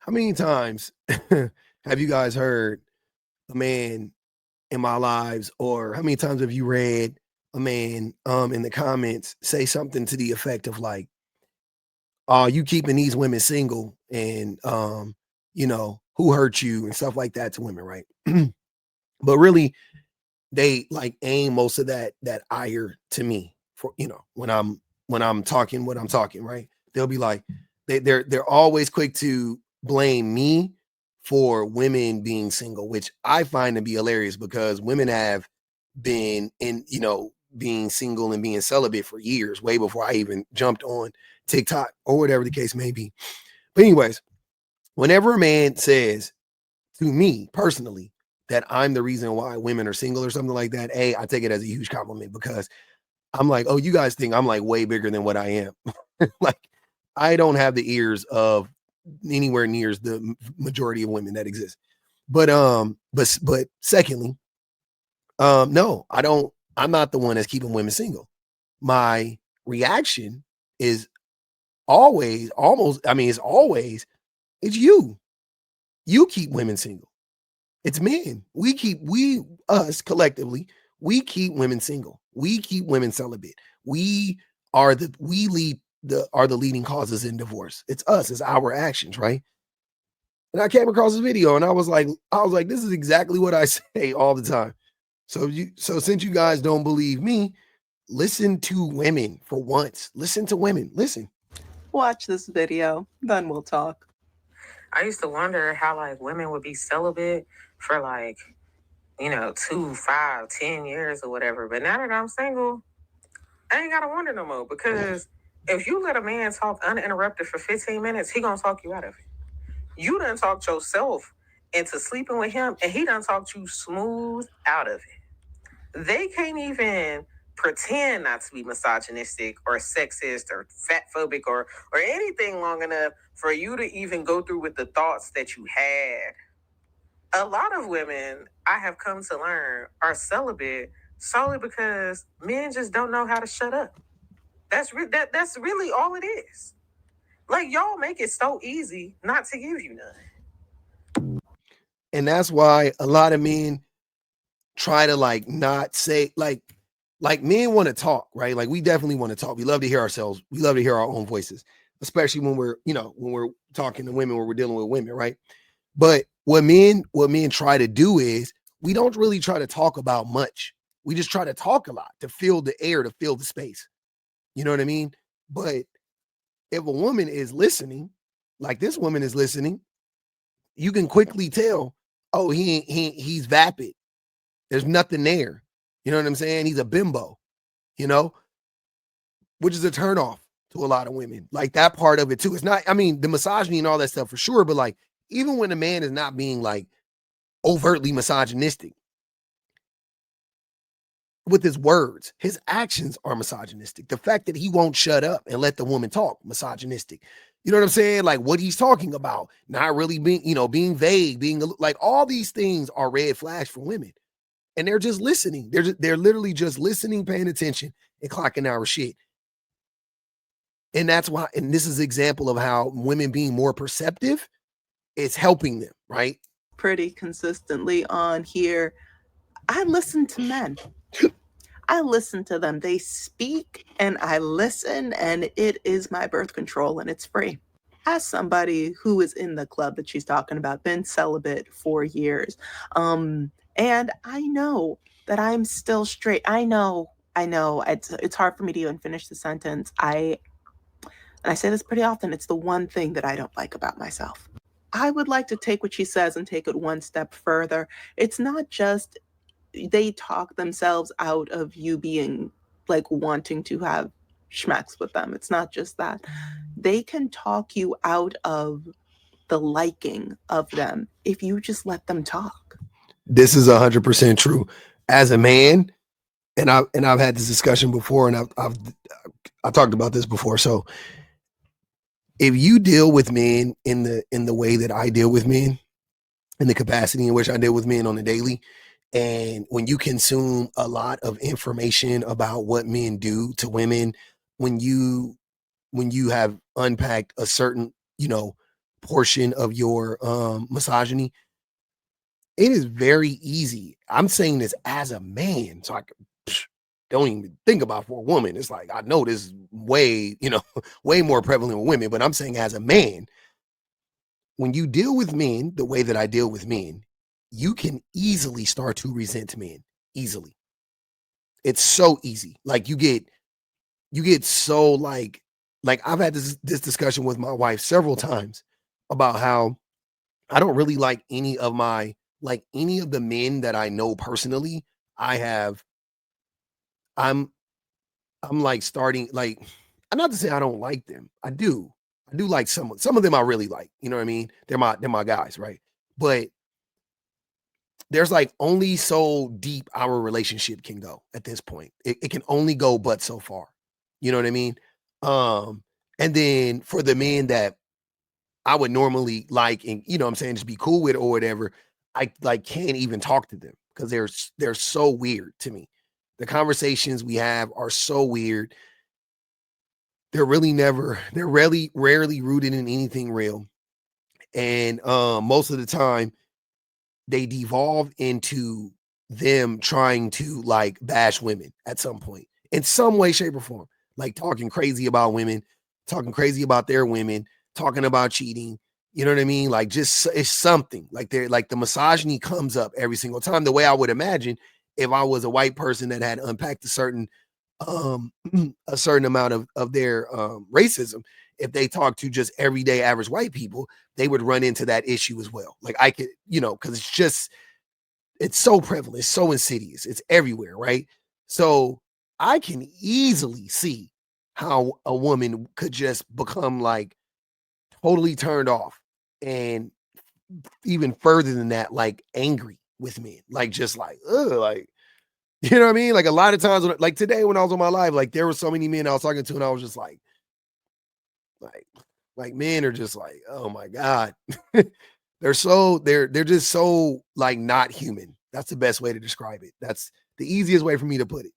How many times have you guys heard a man in my lives, or how many times have you read a man in the comments say something to the effect of like, "Oh, you keeping these women single, and who hurt you?" and stuff like that to women, right? But really, they like aim most of that ire to me for when I'm talking what I'm talking, right? They'll be like, they're always quick to blame me for women being single, which I find to be hilarious because women have been in, being single and being celibate for years, way before I even jumped on TikTok or whatever the case may be. But anyways, whenever a man says to me personally that I'm the reason why women are single or something like that, I take it as a huge compliment because I'm like, oh, you guys think I'm like way bigger than what I am. Like, I don't have the ears of anywhere near the majority of women that exist. But secondly, no, I don't. I'm not the one that's keeping women single. My reaction is always, almost. I mean, it's you. You keep women single. It's men. Us collectively, we keep women single. We keep women celibate. We are the leading causes in divorce. It's us. It's our actions, right? And I came across this video and I was like, this is exactly what I say all the time. So since you guys don't believe me, listen to women for once. Listen to women. Listen. Watch this video, then we'll talk. I used to wonder how like women would be celibate for like, 2, 5, 10 years or whatever. But now that I'm single, I ain't gotta wonder no more because if you let a man talk uninterrupted for 15 minutes, he gonna talk you out of it. You done talked yourself into sleeping with him and he done talked you smooth out of it. They can't even pretend not to be misogynistic or sexist or fat phobic or anything long enough for you to even go through with the thoughts that you had. A lot of women, I have come to learn, are celibate solely because men just don't know how to shut up. That's really all it is. Like y'all make it so easy not to give you none. And that's why a lot of men try to like not say like men want to talk, right? Like we definitely want to talk. We love to hear ourselves. We love to hear our own voices, especially when we're talking to women, where we're dealing with women, right? But what men try to do is we don't really try to talk about much. We just try to talk a lot to fill the air, to fill the space. You know what I mean? But if a woman is listening, like this woman is listening, you can quickly tell, oh, he's vapid. There's nothing there. You know what I'm saying? He's a bimbo, you know, which is a turnoff to a lot of women. Like that part of it too. It's not, I mean, the misogyny and all that stuff for sure, but like even when a man is not being like overtly misogynistic with his words, his actions are misogynistic. The fact that he won't shut up and let the woman talk, misogynistic. You know what I'm saying? Like what he's talking about, not really being vague, being like all these things are red flags for women. And they're just listening. They're literally just listening, paying attention, and clocking our shit. And that's why, and this is an example of how women being more perceptive is helping them, right? Pretty consistently on here. I listen to men. I listen to them. They speak and I listen, and it is my birth control and it's free. As somebody who is in the club that she's talking about, been celibate for years, and I know that I'm still straight. I know, it's hard for me to even finish the sentence. And I say this pretty often, it's the one thing that I don't like about myself. I would like to take what she says and take it one step further. It's not just they talk themselves out of you being like wanting to have schmecks with them. It's not just that. They can talk you out of the liking of them if you just let them talk. This is 100% true. As a man, and I've had this discussion before, and I've talked about this before. So if you deal with men in the way that I deal with men, in the capacity in which I deal with men on a daily, and when you consume a lot of information about what men do to women, when you have unpacked a certain, portion of your misogyny, it is very easy. I'm saying this as a man, so I don't even think about for a woman. It's like I know this is way, way more prevalent with women, but I'm saying as a man, when you deal with men the way that I deal with men, you can easily start to resent men easily. It's so easy. Like you get so like I've had this discussion with my wife several times about how I don't really like any of the men that I know personally. I have I'm I'm like starting like I'm not to say I don't like them. I do. I do like some of them I really like. You know what I mean? They're my guys, right? But there's like only so deep our relationship can go at this point. It can only go but so far. You know what I mean? Um, and then for the men that I would normally like and I'm saying just be cool with or whatever, I like can't even talk to them because they're so weird to me. The conversations we have are so weird. They're really rarely rooted in anything real. And most of the time they devolve into them trying to like bash women at some point in some way, shape, or form, like talking crazy about women, talking crazy about their women, talking about cheating. You know what I mean? Like just it's something like they're like the misogyny comes up every single time. The way I would imagine if I was a white person that had unpacked um a certain amount of their racism, if they talk to just everyday average white people, they would run into that issue as well. Like I could, because it's so prevalent, it's so insidious, it's everywhere, right? So I can easily see how a woman could just become like totally turned off and even further than that, like angry with men, like just like, ugh, like, you know what I mean? Like a lot of times, like today when I was on my live, like there were so many men I was talking to, and I was just like, like men are just like, oh my God. They're just so like not human. That's the best way to describe it. That's the easiest way for me to put it.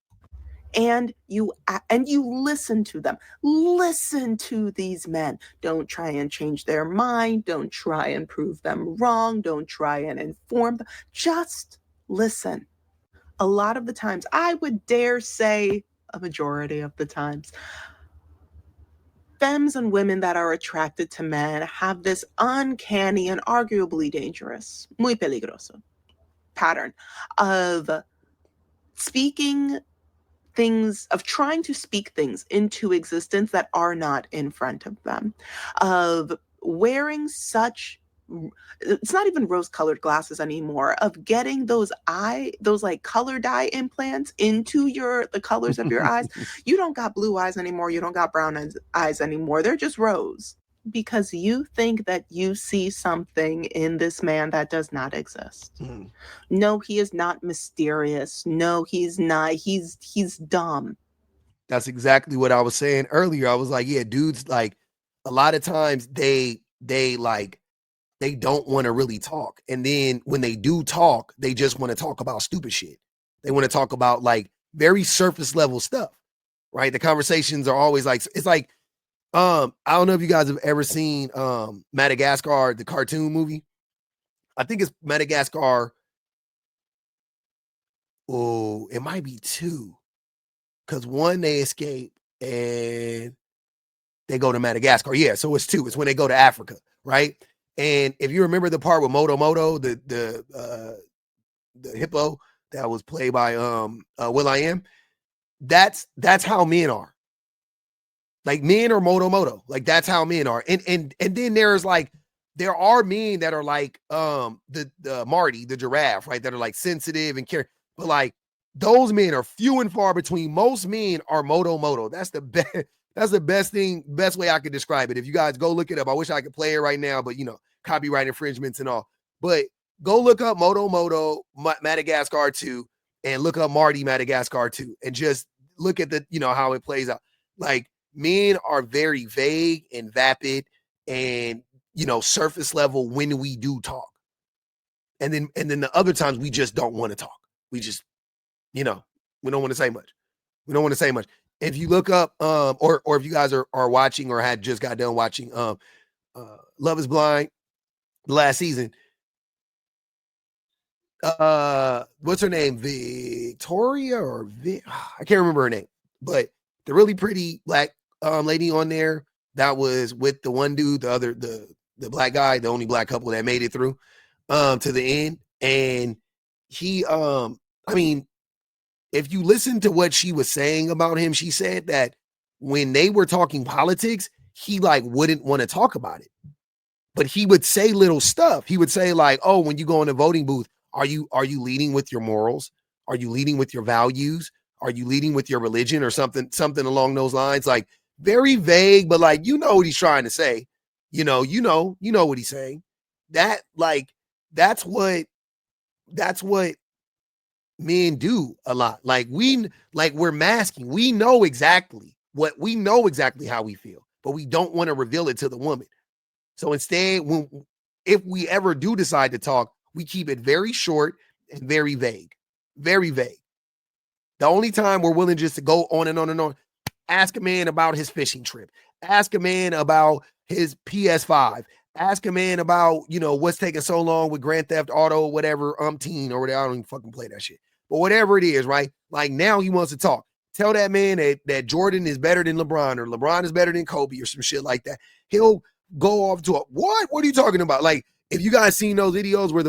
And you listen to them. Listen to these men. Don't try and change their mind. Don't try and prove them wrong. Don't try and inform them. Just listen. A lot of the times, I would dare say a majority of the times, femmes and women that are attracted to men have this uncanny and arguably dangerous, muy peligroso pattern of speaking of trying to speak things into existence that are not in front of them, of wearing such it's not even rose colored glasses anymore, of getting those like color dye implants into the colors of your eyes. You don't got blue eyes anymore, you don't got brown eyes anymore, they're just rose, because you think that you see something in this man that does not exist. Mm. No, he is not mysterious. No, he's not. He's dumb. That's exactly what I was saying earlier. I was like, yeah, dudes, like a lot of times they don't want to really talk. And then when they do talk, they just want to talk about stupid shit. They want to talk about like very surface level stuff, right? The conversations are always like, it's like, I don't know if you guys have ever seen Madagascar, the cartoon movie. I think it's Madagascar. Oh, it might be two. Because one, they escape and they go to Madagascar. Yeah, so it's two. It's when they go to Africa, right? And if you remember the part with Moto Moto, the hippo that was played by Will I Am, that's how men are. Like men are Moto Moto. Like that's how men are. And then there are men that are like the Marty, the giraffe, right? That are like sensitive and care. But like those men are few and far between. Most men are Moto Moto. That's the best. That's the best way I could describe it. If you guys go look it up, I wish I could play it right now, but copyright infringements and all. But go look up Moto Moto Madagascar 2 and look up Marty Madagascar 2 and just look at how it plays out. Like men are very vague and vapid and surface level when we do talk. And then the other times we just don't want to talk. We just, we don't want to say much. We don't want to say much. If you look up or if you guys are watching or had just got done watching Love is Blind, the last season. What's her name? Victoria or I can't remember her name, but the really pretty black lady on there that was with the one dude, the black guy, the only black couple that made it through to the end. And he I mean, if you listen to what she was saying about him, she said that when they were talking politics, he like wouldn't want to talk about it. But he would say little stuff. He would say like, "Oh, when you go in the voting booth, are you leading with your morals? Are you leading with your values? Are you leading with your religion or something along those lines?" Like very vague, but like you know what he's trying to say. You know what he's saying. That like that's what men do a lot. Like we're masking. We know exactly how we feel, but we don't want to reveal it to the woman. So instead, if we ever do decide to talk, we keep it very short and very vague. Very vague. The only time we're willing just to go on and on and on, ask a man about his fishing trip. Ask a man about his PS5. Ask a man about, what's taking so long with Grand Theft Auto, whatever, umpteen or whatever. I don't even fucking play that shit. But whatever it is, right? Like now he wants to talk. Tell that man that Jordan is better than LeBron or LeBron is better than Kobe or some shit like that. He'll go off to what are you talking about? Like if you guys seen those videos where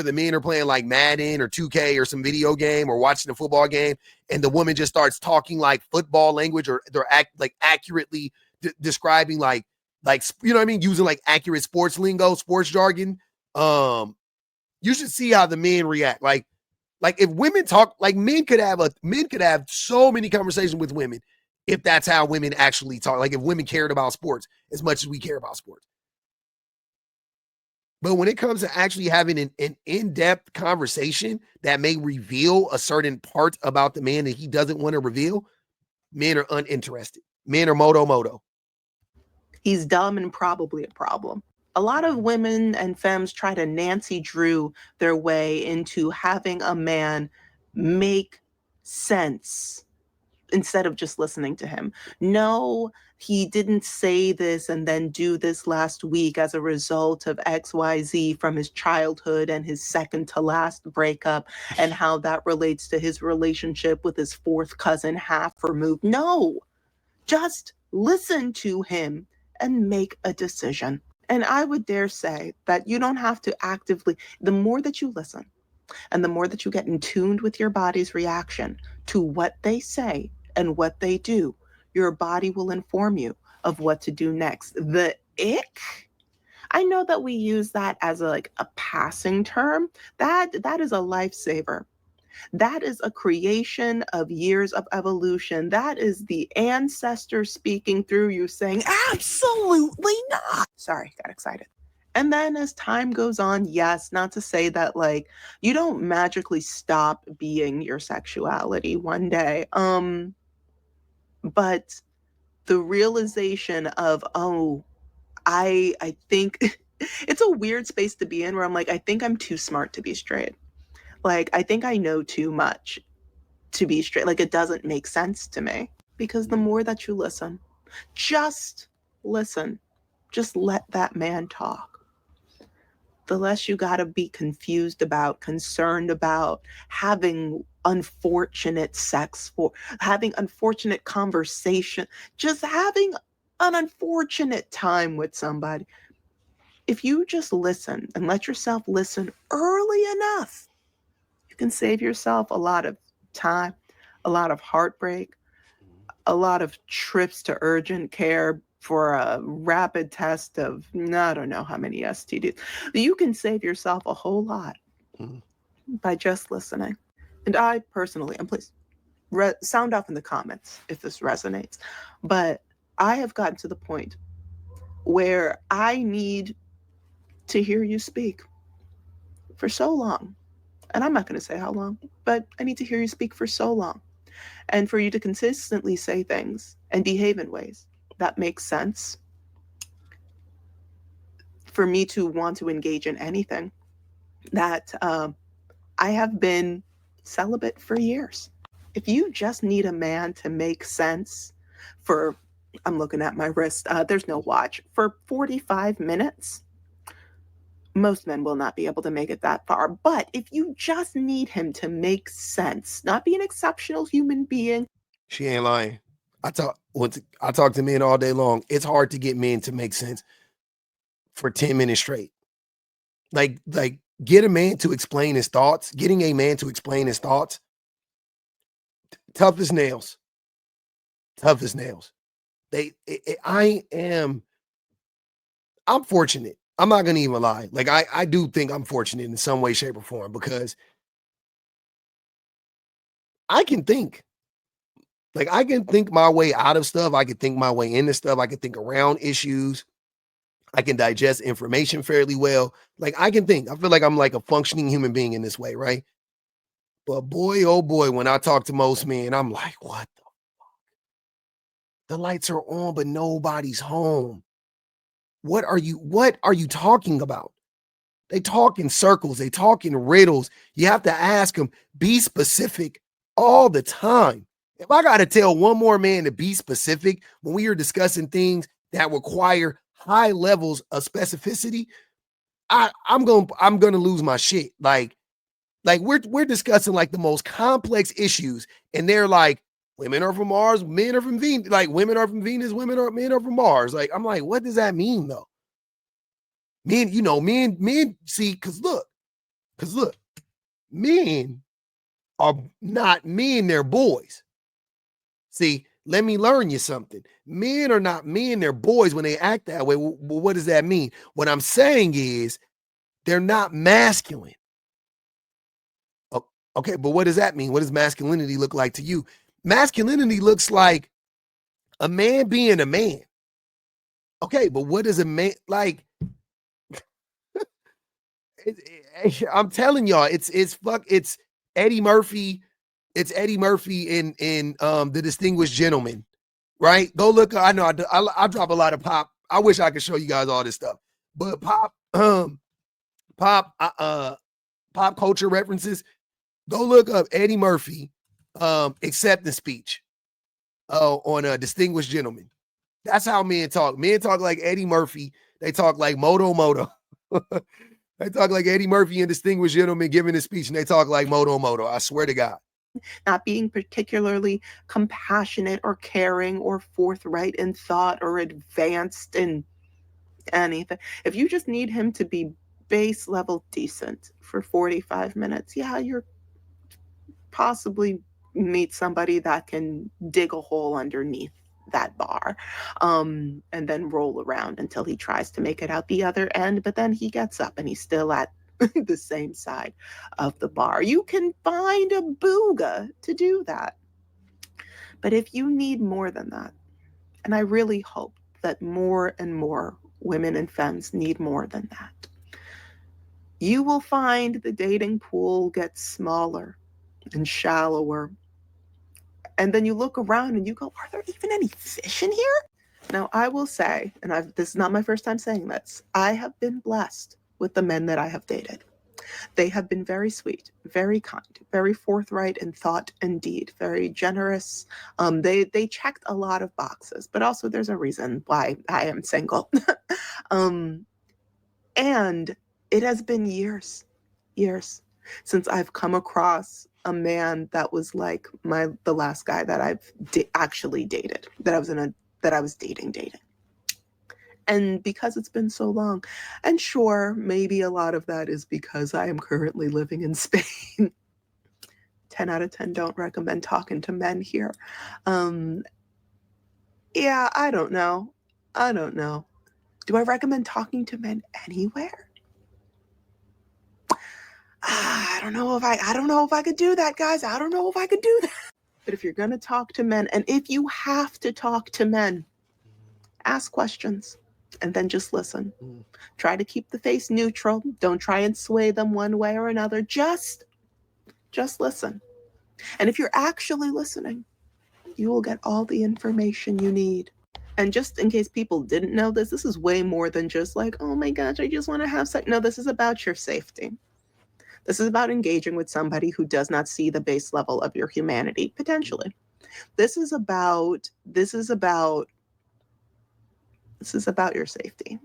the men are playing like Madden or 2K or some video game or watching a football game and the woman just starts talking like football language or they're accurately describing like you know what I mean, using like accurate sports lingo, sports jargon. You should see how the men react. Like if women talk, like men could have so many conversations with women if that's how women actually talk. Like if women cared about sports as much as we care about sports. But when it comes to actually having an in-depth conversation that may reveal a certain part about the man that he doesn't want to reveal, men are uninterested. Men are Moto Moto. He's dumb and probably a problem. A lot of women and femmes try to Nancy Drew their way into having a man make sense instead of just listening to him. No, he didn't say this and then do this last week as a result of XYZ from his childhood and his second to last breakup and how that relates to his relationship with his fourth cousin half removed. No, just listen to him and make a decision. And I would dare say that you don't have to actively, the more that you listen and the more that you get in tuned with your body's reaction to what they say and what they do, your body will inform you of what to do next. The ick, I know that we use that as a passing term. That is a lifesaver. That is a creation of years of evolution. That is the ancestor speaking through you saying, absolutely not. Sorry, got excited. And then as time goes on, yes, not to say that you don't magically stop being your sexuality one day. But the realization of, I think it's a weird space to be in where I'm like, I think I'm too smart to be straight. Like, I think I know too much to be straight. Like, it doesn't make sense to me. Because the more that you listen, just listen, just let that man talk, the less you got to be confused about, concerned about, having unfortunate sex, for having unfortunate conversation, just having an unfortunate time with somebody. If you just listen and let yourself listen early enough, you can save yourself a lot of time, a lot of heartbreak, a lot of trips to urgent care for a rapid test of I don't know how many STDs. You can save yourself a whole lot by just listening. And I personally, and please sound off in the comments if this resonates, but I have gotten to the point where I need to hear you speak for so long. And I'm not going to say how long, but I need to hear you speak for so long. And for you to consistently say things and behave in ways that make sense for me to want to engage in anything. That I have been celibate for years. If you just need a man to make sense for I'm looking at my wrist. There's no watch. For 45 minutes, most men will not be able to make it that far. But if you just need him to make sense, not be an exceptional human being. She ain't lying. I talk to men all day long. It's hard to get men to make sense for 10 minutes straight. Like get a man to explain his thoughts. Getting a man to explain his thoughts, tough as nails. Tough as nails. I'm fortunate. I'm not gonna even lie. Like I do think I'm fortunate in some way, shape, or form because I can think. Like I can think my way out of stuff. I can think my way into stuff. I can think around issues. I can digest information fairly well. Like I can think. I feel like I'm like a functioning human being in this way, right? But boy, oh boy, when I talk to most men, I'm like, what the The lights are on, but nobody's home. What are you talking about? They talk in circles, they talk in riddles. You have to ask them, be specific all the time. If I got to tell one more man to be specific when we are discussing things that require high levels of specificity, I'm gonna lose my shit. Like we're discussing like the most complex issues, and they're like, women are from Mars, men are from Venus. Like women are from Venus, men are from Mars. Like I'm like, what does that mean though? Men see, because look, men are not men, they're boys. See, let me learn you something. Men are not men, they're boys when they act that way. Well, what does that mean? What I'm saying is they're not masculine. Okay, but what does that mean? What does masculinity look like to you? Masculinity looks like a man being a man. Okay, but what is a man like? I'm telling y'all, it's Eddie Murphy. It's Eddie Murphy in The Distinguished Gentleman, right? Go look. I know I drop a lot of pop. I wish I could show you guys all this stuff, but pop, pop culture references. Go look up Eddie Murphy acceptance speech on a Distinguished Gentleman. That's how men talk. Men talk like Eddie Murphy. They talk like Moto Moto. They talk like Eddie Murphy and Distinguished Gentleman giving a speech, and they talk like Moto Moto. I swear to God. Not being particularly compassionate or caring or forthright in thought or advanced in anything. If you just need him to be base level decent for 45 minutes, yeah, you're possibly meet somebody that can dig a hole underneath that bar and then roll around until he tries to make it out the other end, but then he gets up and he's still at the same side of the bar. You can find a booga to do that. But if you need more than that, and I really hope that more and more women and femmes need more than that, you will find the dating pool gets smaller and shallower. And then you look around and you go, are there even any fish in here? Now, I will say, and this is not my first time saying this, I have been blessed with the men that I have dated. They have been very sweet, very kind, very forthright in thought and deed, very generous. They checked a lot of boxes, but also there's a reason why I am single. And it has been years since I've come across a man that was like the last guy that I've actually dated, that I was dating. And because it's been so long, and sure, maybe a lot of that is because I am currently living in Spain. 10 out of 10 don't recommend talking to men here. Yeah, I don't know. Do I recommend talking to men anywhere? I don't know if I could do that, guys. I don't know if I could do that. But if you're going to talk to men, and if you have to talk to men, ask questions and then just listen. Try to keep the face neutral. Don't try and sway them one way or another. Just listen. And if you're actually listening, you will get all the information you need. And just in case people didn't know this, this is way more than just like, oh my gosh, I just want to have sex. No, this is about your safety. This is about engaging with somebody who does not see the base level of your humanity, potentially. This is about This is about your safety.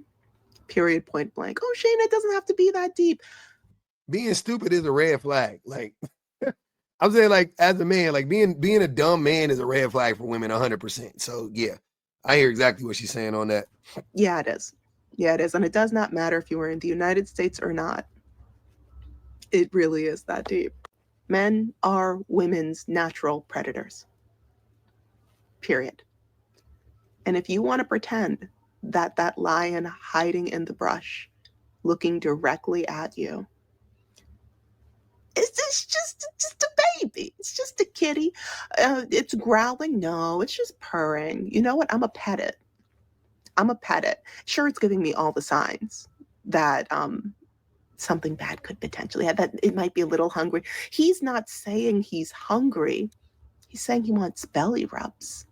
Period, point blank. Oh, Shane, it doesn't have to be that deep. Being stupid is a red flag. Like, I'm saying, like, as a man, like being a dumb man is a red flag for women 100%. So yeah, I hear exactly what she's saying on that. Yeah, it is. Yeah, it is. And it does not matter if you are in the United States or not. It really is that deep. Men are women's natural predators. Period. And if you want to pretend that that lion hiding in the brush, looking directly at you, it's just a baby. It's just a kitty. It's growling. No, it's just purring. You know what? I'm a pet it. I'm a pet it. Sure, it's giving me all the signs that something bad could potentially have, that it might be a little hungry. He's not saying he's hungry. He's saying he wants belly rubs.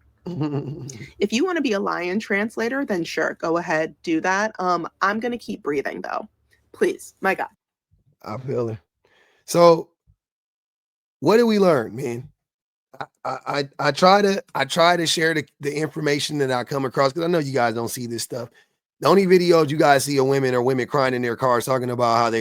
If you want to be a lion translator, then sure, go ahead, do that. I'm going to keep breathing though. Please, my God. I feel it. So what did we learn, man? I try to share the information that I come across, because I know you guys don't see this stuff. The only videos you guys see of women are women crying in their cars talking about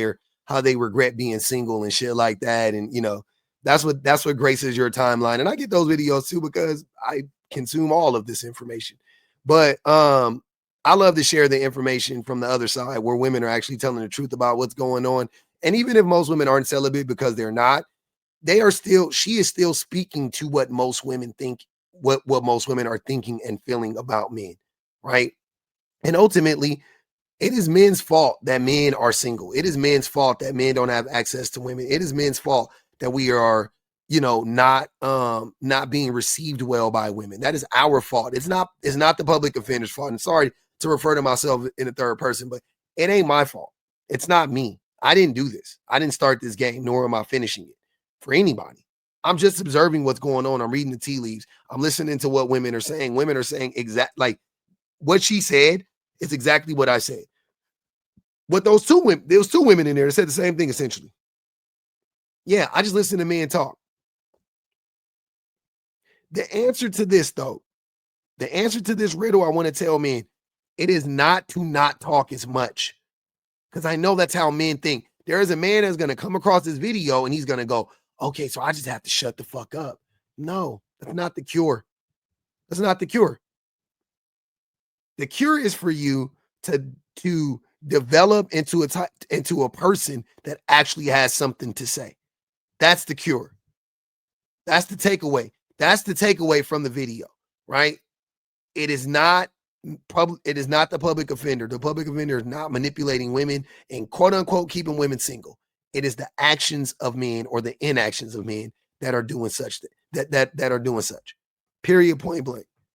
how they regret being single and shit like that. And you know, that's what graces your timeline. And I get those videos too because I consume all of this information. But I love to share the information from the other side where women are actually telling the truth about what's going on. And even if most women aren't celibate because they're not, she is still speaking to what most women think, what most women are thinking and feeling about men, right? And ultimately, it is men's fault that men are single. It is men's fault that men don't have access to women. It is men's fault that we are, you know, not being received well by women. That is our fault. It's not the public offender's fault. And sorry to refer to myself in the third person, but it ain't my fault. It's not me. I didn't do this. I didn't start this game, nor am I finishing it for anybody. I'm just observing what's going on. I'm reading the tea leaves. I'm listening to what women are saying. Women are saying like what she said is exactly what I said. What there was two women in there that said the same thing essentially. Yeah, I just listened to men talk. The answer to this though, the answer to this riddle I want to tell men, it is not to not talk as much. Because I know that's how men think. There is a man that's going to come across this video and he's going to go, okay, so I just have to shut the fuck up. No, that's not the cure. That's not the cure. The cure is for you to develop into a person that actually has something to say. That's the cure. That's the takeaway. That's the takeaway from the video, right? It is not the public offender. The public offender is not manipulating women and quote unquote keeping women single. It is the actions of men or the inactions of men that are doing such that are doing such. Period, point blank.